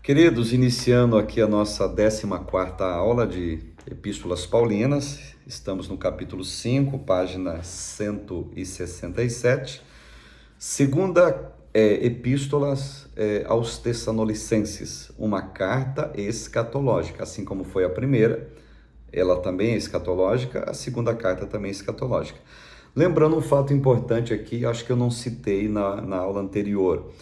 Queridos, iniciando aqui a nossa 14ª aula de Epístolas Paulinas, estamos no capítulo 5, página 167, segunda Epístolas aos Tessalonicenses, uma carta escatológica, assim como foi a primeira, ela também é escatológica, a segunda carta também é escatológica. Lembrando um fato importante aqui, acho que eu não citei na aula anterior.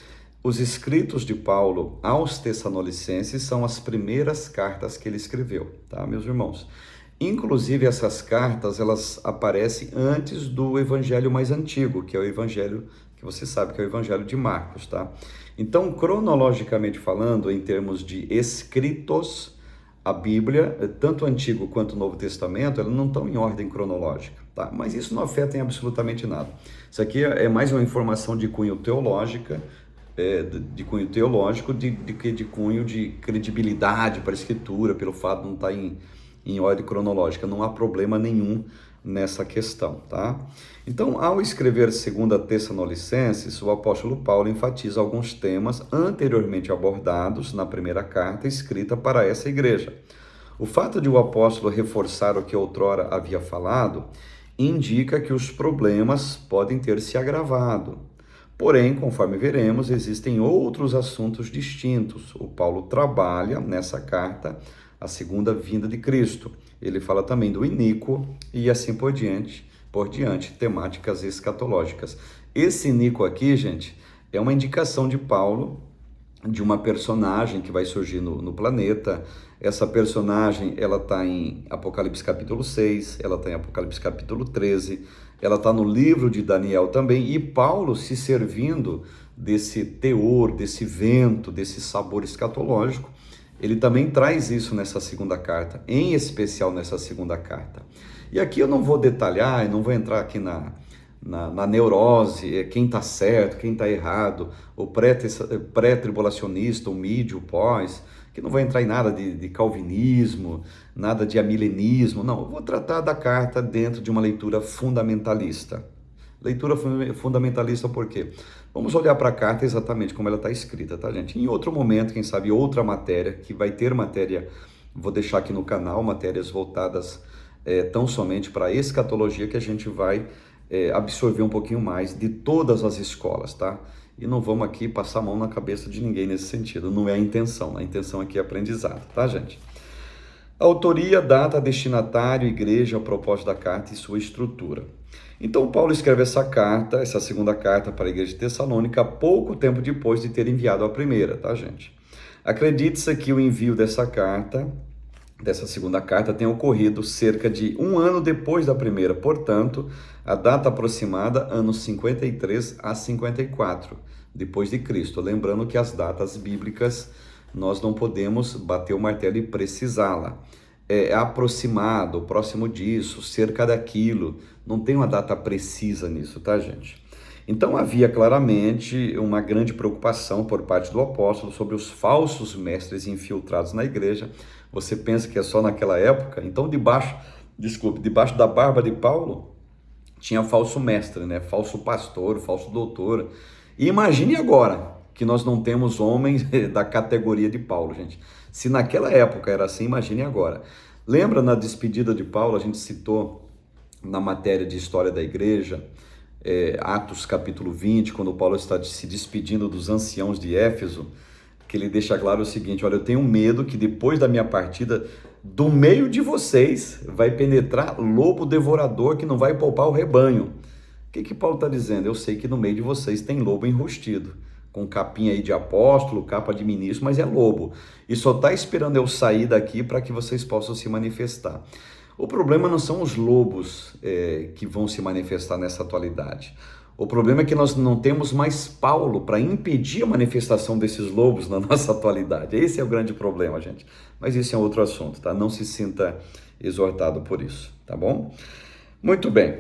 Os escritos de Paulo aos Tessalonicenses são as primeiras cartas que ele escreveu, tá, meus irmãos? Inclusive, essas cartas, elas aparecem antes do evangelho mais antigo, que é o evangelho que você sabe que é o evangelho de Marcos, tá? Então, cronologicamente falando, em termos de escritos, a Bíblia, tanto o Antigo quanto o Novo Testamento, elas não estão em ordem cronológica, tá? Mas isso não afeta em absolutamente nada. Isso aqui é mais uma informação de cunho teológica, de cunho teológico, de cunho de credibilidade para a Escritura, pelo fato de não estar em ordem cronológica. Não há problema nenhum nessa questão, tá? Então, ao escrever 2 Tessalonicenses, o apóstolo Paulo enfatiza alguns temas anteriormente abordados na primeira carta escrita para essa igreja. O fato de o apóstolo reforçar o que outrora havia falado indica que os problemas podem ter se agravado. Porém, conforme veremos, existem outros assuntos distintos. O Paulo trabalha nessa carta a segunda vinda de Cristo. Ele fala também do iníquo e assim por diante, temáticas escatológicas. Esse iníquo aqui, gente, é uma indicação de Paulo de uma personagem que vai surgir no planeta. Essa personagem, ela está em Apocalipse capítulo 6, ela está em Apocalipse capítulo 13, ela está no livro de Daniel também, e Paulo se servindo desse teor, desse vento, desse sabor escatológico, ele também traz isso nessa segunda carta, em especial nessa segunda carta. E aqui eu não vou detalhar, eu não vou entrar aqui na neurose, quem está certo, quem está errado, o pré-tribulacionista, o mídio, o pós, que não vai entrar em nada de calvinismo, nada de amilenismo, não, eu vou tratar da carta dentro de uma leitura fundamentalista. Leitura fundamentalista por quê? Vamos olhar para a carta exatamente como ela está escrita, tá, gente? Em outro momento, quem sabe outra matéria, que vai ter matéria, vou deixar aqui no canal, matérias voltadas tão somente para a escatologia, que a gente vai absorver um pouquinho mais de todas as escolas, tá? E não vamos aqui passar a mão na cabeça de ninguém nesse sentido, não é a intenção aqui é aprendizado, tá, gente? Autoria, data, destinatário, igreja, o propósito da carta e sua estrutura. Então, Paulo escreve essa carta, essa segunda carta para a igreja de Tessalônica, pouco tempo depois de ter enviado a primeira, tá, gente? Acredite-se que o envio dessa segunda carta, tenha ocorrido cerca de um ano depois da primeira, portanto, a data aproximada, anos 53 a 54, depois de Cristo. Lembrando que as datas bíblicas, nós não podemos bater o martelo e precisá-la. É aproximado, próximo disso, cerca daquilo, não tem uma data precisa nisso, tá, gente? Então havia claramente uma grande preocupação por parte do apóstolo sobre os falsos mestres infiltrados na igreja. Você pensa que é só naquela época? Então debaixo da barba de Paulo tinha falso mestre, né? Falso pastor, falso doutor. E imagine agora que nós não temos homens da categoria de Paulo, gente. Se naquela época era assim, imagine agora. Lembra na despedida de Paulo, a gente citou na matéria de história da igreja, Atos capítulo 20, quando Paulo está se despedindo dos anciãos de Éfeso, que ele deixa claro o seguinte: olha, eu tenho medo que depois da minha partida, do meio de vocês vai penetrar lobo devorador que não vai poupar o rebanho. O que Paulo está dizendo? Eu sei que no meio de vocês tem lobo enrustido, com capinha aí de apóstolo, capa de ministro, mas é lobo. E só está esperando eu sair daqui para que vocês possam se manifestar. O problema não são os lobos que vão se manifestar nessa atualidade. O problema é que nós não temos mais Paulo para impedir a manifestação desses lobos na nossa atualidade. Esse é o grande problema, gente. Mas isso é outro assunto, tá? Não se sinta exortado por isso, tá bom? Muito bem.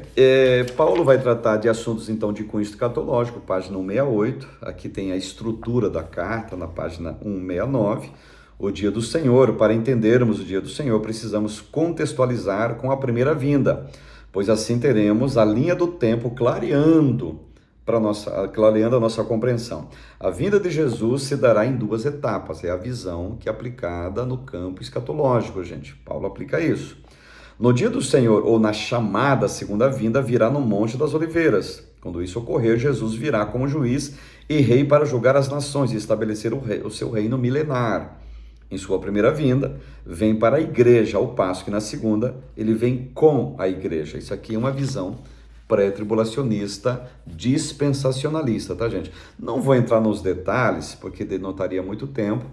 Paulo vai tratar de assuntos, então, de cunho escatológico, página 168. Aqui tem a estrutura da carta, na página 169. O dia do Senhor. Para entendermos o dia do Senhor, precisamos contextualizar com a primeira vinda, pois assim teremos a linha do tempo clareando para nossa, clareando a nossa compreensão. A vinda de Jesus se dará em duas etapas, é a visão que é aplicada no campo escatológico, gente. Paulo aplica isso. No dia do Senhor, ou na chamada segunda vinda, virá no Monte das Oliveiras. Quando isso ocorrer, Jesus virá como juiz e rei para julgar as nações e estabelecer o seu reino milenar. Em sua primeira vinda, vem para a igreja, ao passo que na segunda, ele vem com a igreja. Isso aqui é uma visão pré-tribulacionista, dispensacionalista, tá, gente? Não vou entrar nos detalhes, porque denotaria muito tempo,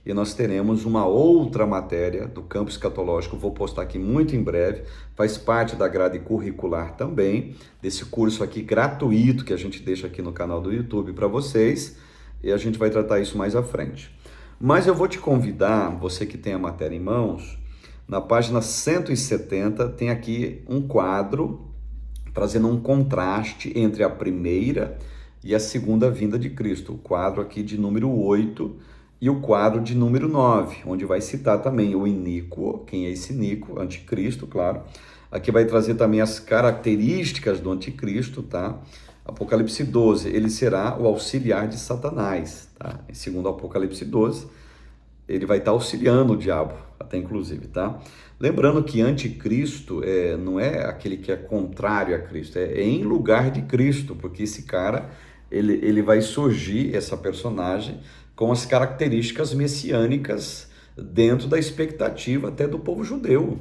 e nós teremos uma outra matéria do campo escatológico, vou postar aqui muito em breve, faz parte da grade curricular também, desse curso aqui gratuito que a gente deixa aqui no canal do YouTube para vocês, e a gente vai tratar isso mais à frente. Mas eu vou te convidar, você que tem a matéria em mãos, na página 170 tem aqui um quadro trazendo um contraste entre a primeira e a segunda vinda de Cristo. O quadro aqui de número 8 e o quadro de número 9, onde vai citar também o iníquo, quem é esse iníquo? Anticristo, claro. Aqui vai trazer também as características do anticristo, tá? Apocalipse 12, ele será o auxiliar de Satanás, tá? Segundo Apocalipse 12, ele vai estar auxiliando o diabo, até inclusive, tá? Lembrando que anticristo não é aquele que é contrário a Cristo, é em lugar de Cristo, porque esse cara, ele vai surgir, essa personagem, com as características messiânicas dentro da expectativa até do povo judeu.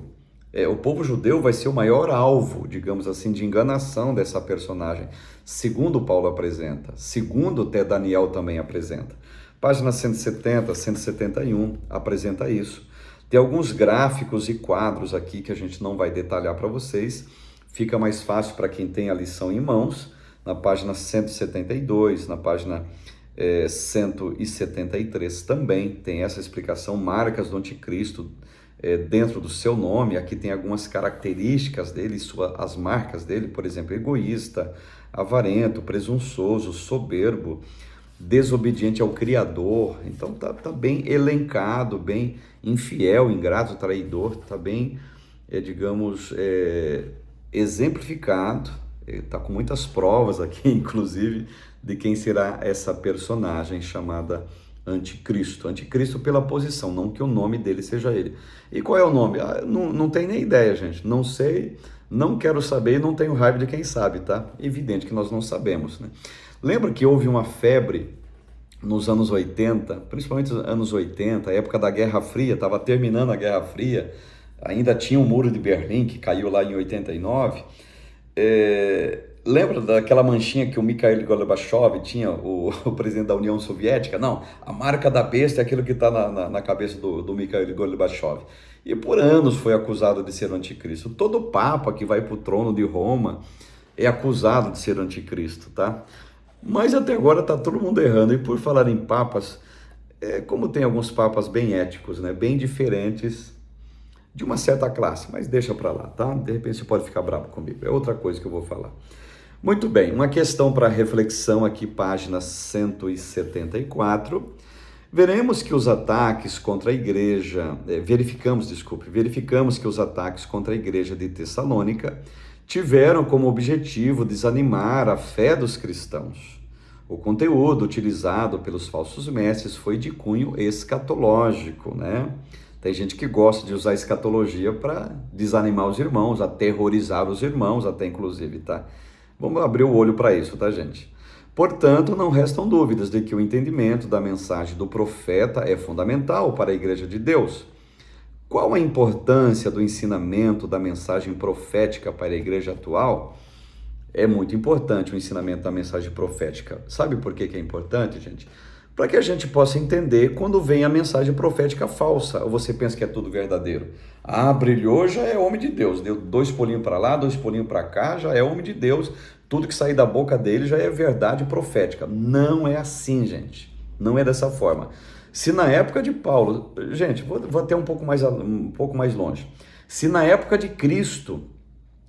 O povo judeu vai ser o maior alvo, digamos assim, de enganação dessa personagem, segundo Paulo apresenta, segundo até Daniel também apresenta. Página 170, 171 apresenta isso. Tem alguns gráficos e quadros aqui que a gente não vai detalhar para vocês. Fica mais fácil para quem tem a lição em mãos. Na página 172, na página 173 também tem essa explicação, marcas do anticristo dentro do seu nome. Aqui tem algumas características dele, as marcas dele, por exemplo, egoísta, avarento, presunçoso, soberbo, desobediente ao Criador. Então tá bem elencado, bem infiel, ingrato, traidor, tá bem, digamos, exemplificado, tá com muitas provas aqui, inclusive, de quem será essa personagem chamada Anticristo. Anticristo pela posição, não que o nome dele seja ele. E qual é o nome? Não tenho nem ideia, gente, não sei, não quero saber e não tenho raiva de quem sabe, tá? Evidente que nós não sabemos, né? Lembra que houve uma febre nos anos 80, principalmente nos anos 80, a época da Guerra Fria, estava terminando a Guerra Fria, ainda tinha o Muro de Berlim, que caiu lá em 89. Lembra daquela manchinha que o Mikhail Gorbachev tinha, o presidente da União Soviética? Não, a marca da besta é aquilo que está na cabeça do Mikhail Gorbachev. E por anos foi acusado de ser o anticristo. Todo papa que vai para o trono de Roma é acusado de ser anticristo, tá? Mas até agora está todo mundo errando. E por falar em papas, como tem alguns papas bem éticos, né? Bem diferentes de uma certa classe, mas deixa para lá, tá? De repente você pode ficar bravo comigo, é outra coisa que eu vou falar. Muito bem, uma questão para reflexão aqui, página 174. Veremos que os ataques contra a igreja, verificamos que os ataques contra a igreja de Tessalônica tiveram como objetivo desanimar a fé dos cristãos. O conteúdo utilizado pelos falsos mestres foi de cunho escatológico, né? Tem gente que gosta de usar a escatologia para desanimar os irmãos, aterrorizar os irmãos, até inclusive, tá? Vamos abrir o olho para isso, tá, gente? Portanto, não restam dúvidas de que o entendimento da mensagem do profeta é fundamental para a Igreja de Deus. Qual a importância do ensinamento da mensagem profética para a igreja atual? É muito importante o ensinamento da mensagem profética. Sabe por que é importante, gente? Para que a gente possa entender quando vem a mensagem profética falsa, ou você pensa que é tudo verdadeiro. Brilhou, já é homem de Deus, deu 2 pulinhos para lá, 2 pulinhos para cá, já é homem de Deus, tudo que sair da boca dele já é verdade profética. Não é assim, gente, não é dessa forma. Se na época de Paulo, gente, vou até um pouco mais longe, se na época de Cristo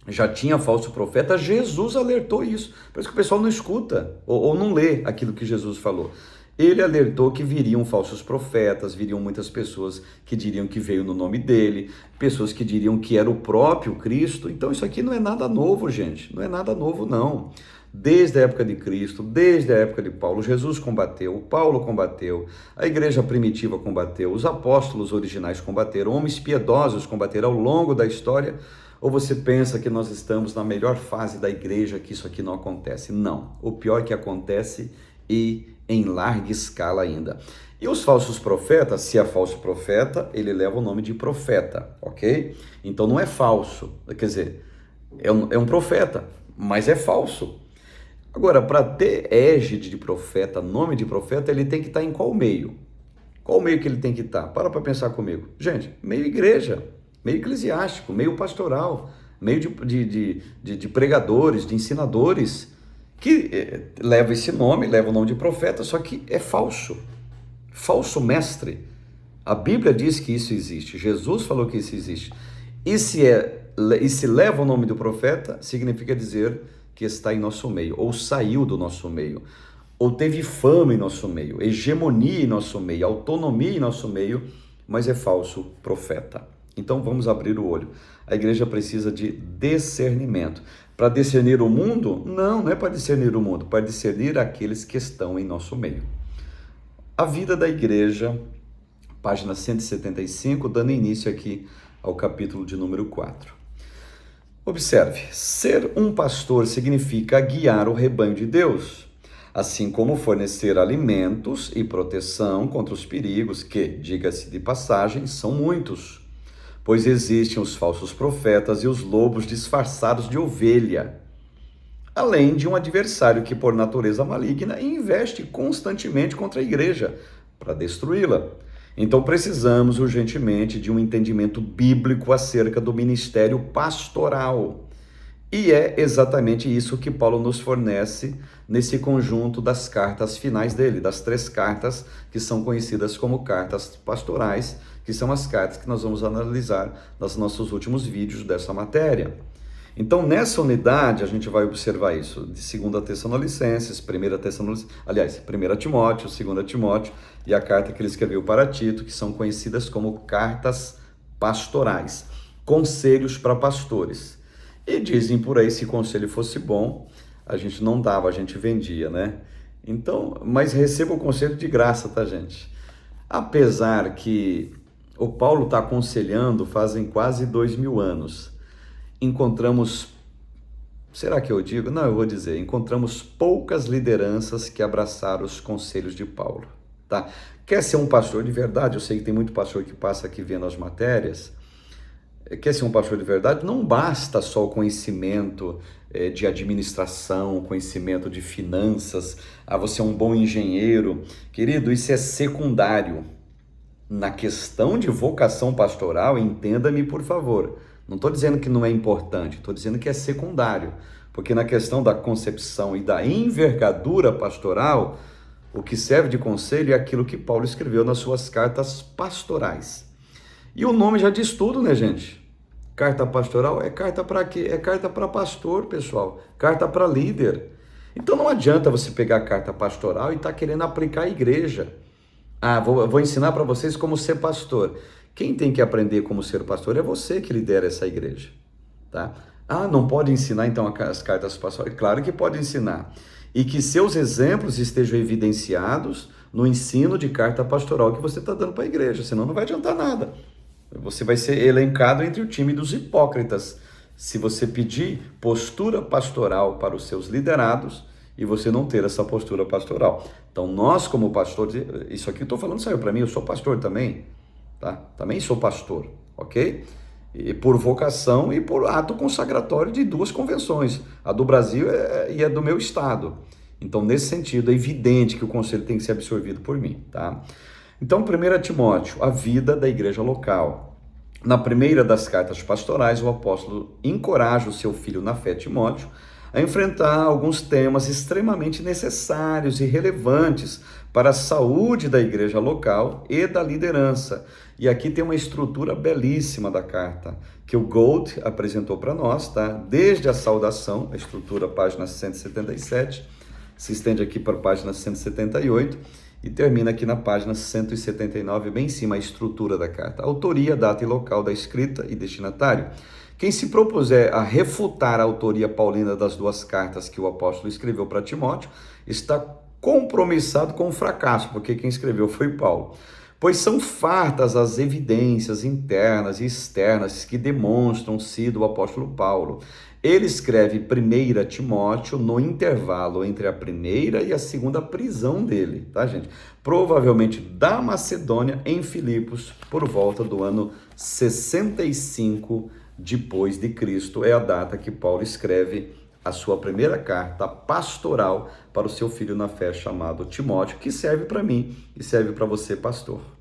já tinha falso profeta, Jesus alertou isso, por isso que o pessoal não escuta ou não lê aquilo que Jesus falou. Ele alertou que viriam falsos profetas, viriam muitas pessoas que diriam que veio no nome dele, pessoas que diriam que era o próprio Cristo. Então isso aqui não é nada novo, gente, não é nada novo não. desde a época de Cristo, desde a época de Paulo. Jesus combateu, Paulo combateu, a igreja primitiva combateu, os apóstolos originais combateram, homens piedosos combateram ao longo da história. Ou você pensa que nós estamos na melhor fase da igreja, que isso aqui não acontece? Não, o pior que acontece e em larga escala ainda. E os falsos profetas, se é falso profeta, ele leva o nome de profeta, ok? Então não é falso, quer dizer, é um profeta, mas é falso. Agora, para ter égide de profeta, nome de profeta, ele tem que estar em qual meio? Qual meio que ele tem que estar? Para pensar comigo. Gente, meio igreja, meio eclesiástico, meio pastoral, meio de pregadores, de ensinadores, que leva esse nome, leva o nome de profeta, só que é falso. Falso mestre. A Bíblia diz que isso existe, Jesus falou que isso existe. E se leva o nome do profeta, significa dizer que está em nosso meio, ou saiu do nosso meio, ou teve fama em nosso meio, hegemonia em nosso meio, autonomia em nosso meio, mas é falso profeta. Então vamos abrir o olho. A igreja precisa de discernimento. Para discernir o mundo? Não é para discernir o mundo, para discernir aqueles que estão em nosso meio. A vida da igreja, página 175, dando início aqui ao capítulo de número 4. Observe, ser um pastor significa guiar o rebanho de Deus, assim como fornecer alimentos e proteção contra os perigos que, diga-se de passagem, são muitos, pois existem os falsos profetas e os lobos disfarçados de ovelha, além de um adversário que, por natureza maligna, investe constantemente contra a igreja para destruí-la. Então precisamos urgentemente de um entendimento bíblico acerca do ministério pastoral. E é exatamente isso que Paulo nos fornece nesse conjunto das cartas finais dele, das 3 cartas que são conhecidas como cartas pastorais, que são as cartas que nós vamos analisar nos nossos últimos vídeos dessa matéria. Então, nessa unidade, a gente vai observar isso, de 2 Tessalonicenses, 1 Tessalonicenses, aliás, 1 Timóteo, 2 Timóteo e a carta que ele escreveu para Tito, que são conhecidas como cartas pastorais, conselhos para pastores. E dizem por aí, se conselho fosse bom, a gente não dava, a gente vendia, né? Então, mas receba o conselho de graça, tá, gente? Apesar que o Paulo está aconselhando fazem quase 2000 anos, encontramos, será que eu digo? Não, eu vou dizer, encontramos poucas lideranças que abraçaram os conselhos de Paulo, tá? Quer ser um pastor de verdade? Eu sei que tem muito pastor que passa aqui vendo as matérias. Quer ser um pastor de verdade? Não basta só o conhecimento de administração, conhecimento de finanças, você é um bom engenheiro. Querido, isso é secundário. Na questão de vocação pastoral, entenda-me por favor, não estou dizendo que não é importante, estou dizendo que é secundário, porque na questão da concepção e da envergadura pastoral, o que serve de conselho é aquilo que Paulo escreveu nas suas cartas pastorais. E o nome já diz tudo, né, gente? Carta pastoral é carta para quê? É carta para pastor, pessoal, carta para líder. Então não adianta você pegar a carta pastoral e estar querendo aplicar a igreja. Vou ensinar para vocês como ser pastor. Quem tem que aprender como ser pastor é você que lidera essa igreja, tá? Não pode ensinar então as cartas pastorais? Claro que pode ensinar. E que seus exemplos estejam evidenciados no ensino de carta pastoral que você está dando para a igreja, senão não vai adiantar nada. Você vai ser elencado entre o time dos hipócritas se você pedir postura pastoral para os seus liderados e você não ter essa postura pastoral. Então nós como pastores, isso aqui eu estou falando saiu para mim, eu sou pastor também, tá? Também sou pastor, ok? E por vocação e por ato consagratório de 2 convenções, a do Brasil e a do meu estado. Então nesse sentido é evidente que o conselho tem que ser absorvido por mim, tá? Então 1 Timóteo, a vida da igreja local. Na primeira das cartas pastorais, o apóstolo encoraja o seu filho na fé, Timóteo, a enfrentar alguns temas extremamente necessários e relevantes para a saúde da igreja local e da liderança. E aqui tem uma estrutura belíssima da carta, que o Gold apresentou para nós, tá? Desde a saudação, a estrutura, página 177, se estende aqui para a página 178 e termina aqui na página 179, bem em cima, a estrutura da carta. Autoria, data e local da escrita e destinatário. Quem se propuser a refutar a autoria paulina das duas cartas que o apóstolo escreveu para Timóteo, está compromissado com o fracasso, porque quem escreveu foi Paulo. Pois são fartas as evidências internas e externas que demonstram ser do apóstolo Paulo. Ele escreve 1 Timóteo no intervalo entre a primeira e a segunda prisão dele, tá, gente? Provavelmente da Macedônia em Filipos, por volta do ano 65 depois de Cristo. É a data que Paulo escreve a sua primeira carta pastoral para o seu filho na fé chamado Timóteo, que serve para mim e serve para você, pastor.